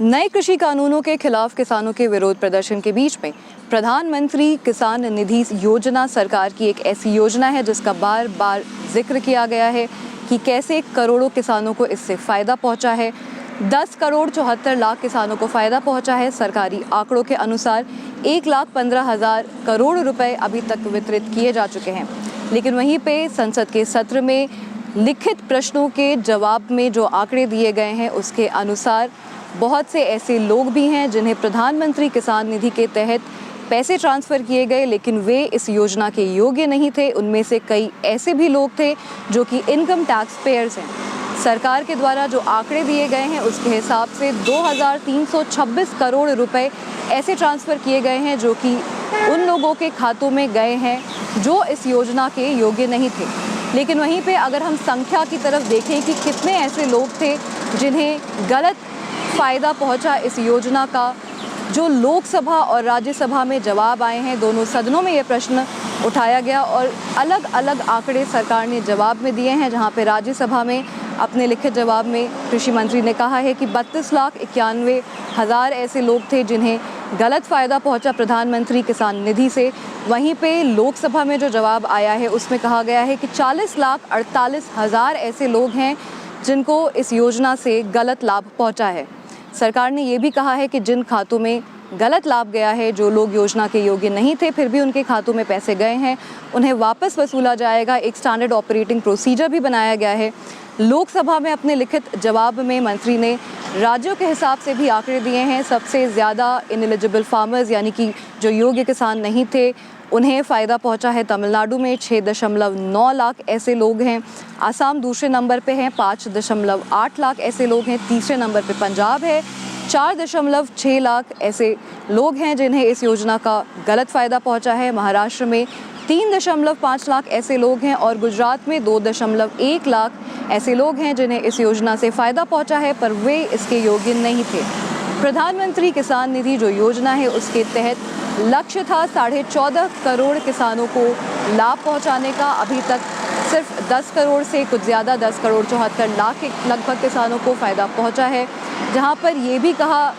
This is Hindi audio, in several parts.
नए कृषि कानूनों के खिलाफ किसानों के विरोध प्रदर्शन के बीच में प्रधानमंत्री किसान निधि योजना सरकार की एक ऐसी योजना है जिसका बार बार जिक्र किया गया है कि कैसे करोड़ों किसानों को इससे फ़ायदा पहुंचा है। 10 करोड़ 74 लाख किसानों को फ़ायदा पहुंचा है। सरकारी आंकड़ों के अनुसार 1,15,000 करोड़ रुपए अभी तक वितरित किए जा चुके हैं। लेकिन वहीं पे संसद के सत्र में लिखित प्रश्नों के जवाब में जो आंकड़े दिए गए हैं उसके अनुसार बहुत से ऐसे लोग भी हैं जिन्हें प्रधानमंत्री किसान निधि के तहत पैसे ट्रांसफ़र किए गए लेकिन वे इस योजना के योग्य नहीं थे। उनमें से कई ऐसे भी लोग थे जो कि इनकम टैक्स पेयर्स हैं। सरकार के द्वारा जो आंकड़े दिए गए हैं उसके हिसाब से 2,326 करोड़ रुपए ऐसे ट्रांसफ़र किए गए हैं जो कि उन लोगों के खातों में गए हैं जो इस योजना के योग्य नहीं थे। लेकिन वहीं पे अगर हम संख्या की तरफ देखें कि कितने ऐसे लोग थे जिन्हें गलत फ़ायदा पहुंचा इस योजना का, जो लोकसभा और राज्यसभा में जवाब आए हैं, दोनों सदनों में ये प्रश्न उठाया गया और अलग अलग आंकड़े सरकार ने जवाब में दिए हैं। जहां पे राज्यसभा में अपने लिखित जवाब में कृषि मंत्री ने कहा है कि 32,91,000 ऐसे लोग थे जिन्हें गलत फ़ायदा पहुंचा प्रधानमंत्री किसान निधि से। वहीं पे लोकसभा में जो जवाब आया है उसमें कहा गया है कि 40,48,000 ऐसे लोग हैं जिनको इस योजना से गलत लाभ पहुंचा है। सरकार ने ये भी कहा है कि जिन खातों में गलत लाभ गया है, जो लोग योजना के योग्य नहीं थे फिर भी उनके खातों में पैसे गए हैं, उन्हें वापस वसूला जाएगा। एक स्टैंडर्ड ऑपरेटिंग प्रोसीजर भी बनाया गया है। लोकसभा में अपने लिखित जवाब में मंत्री ने राज्यों के हिसाब से भी आंकड़े दिए हैं। सबसे ज़्यादा इनएलिजिबल फार्मर्स यानी कि जो योग्य किसान नहीं थे उन्हें फ़ायदा पहुंचा है। तमिलनाडु में 6.9 लाख ऐसे लोग हैं। आसाम दूसरे नंबर पे हैं, 5.8 लाख ऐसे लोग हैं। तीसरे नंबर पे पंजाब है, 4.6 लाख ऐसे लोग हैं जिन्हें इस योजना का गलत फ़ायदा पहुंचा है। महाराष्ट्र में 3.5 लाख ऐसे लोग हैं और गुजरात में 2.1 लाख ऐसे लोग हैं जिन्हें इस योजना से फ़ायदा पहुंचा है पर वे इसके योग्य नहीं थे। प्रधानमंत्री किसान निधि जो योजना है उसके तहत लक्ष्य था 14.5 करोड़ किसानों को लाभ पहुंचाने का। अभी तक सिर्फ 10 करोड़ से कुछ ज़्यादा 10 करोड़ 74 लाख के लगभग किसानों को फ़ायदा पहुंचा है। जहां पर ये भी कहा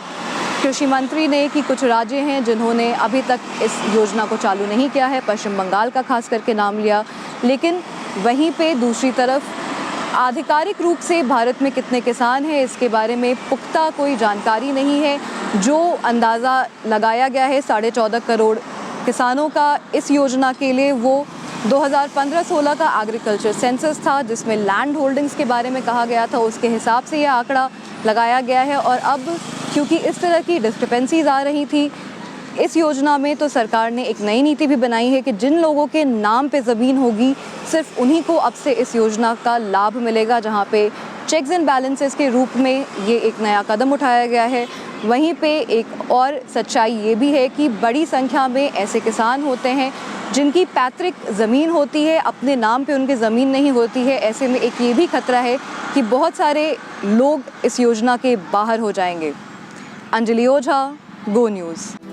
कृषि मंत्री ने कि कुछ राज्य हैं जिन्होंने अभी तक इस योजना को चालू नहीं किया है। पश्चिम बंगाल का खास करके नाम लिया। लेकिन वहीं पे दूसरी तरफ आधिकारिक रूप से भारत में कितने किसान हैं इसके बारे में पुख्ता कोई जानकारी नहीं है। जो अंदाज़ा लगाया गया है 14.5 करोड़ किसानों का इस योजना के लिए, वो 2015-16 का एग्रीकल्चर सेंसस था जिसमें लैंड होल्डिंग्स के बारे में कहा गया था। उसके हिसाब से यह आंकड़ा लगाया गया है और अब क्योंकि इस तरह की डिस्क्रिपेंसीज आ रही थी इस योजना में, तो सरकार ने एक नई नीति भी बनाई है कि जिन लोगों के नाम पे ज़मीन होगी सिर्फ उन्हीं को अब से इस योजना का लाभ मिलेगा। जहां पे चेक्स एंड बैलेंसेस के रूप में ये एक नया कदम उठाया गया है। वहीं पे एक और सच्चाई ये भी है कि बड़ी संख्या में ऐसे किसान होते हैं जिनकी पैतृक ज़मीन होती है, अपने नाम पे उनकी ज़मीन नहीं होती है। ऐसे में एक ये भी खतरा है कि बहुत सारे लोग इस योजना के बाहर हो जाएंगे। अंजलि ओझा, गो न्यूज़।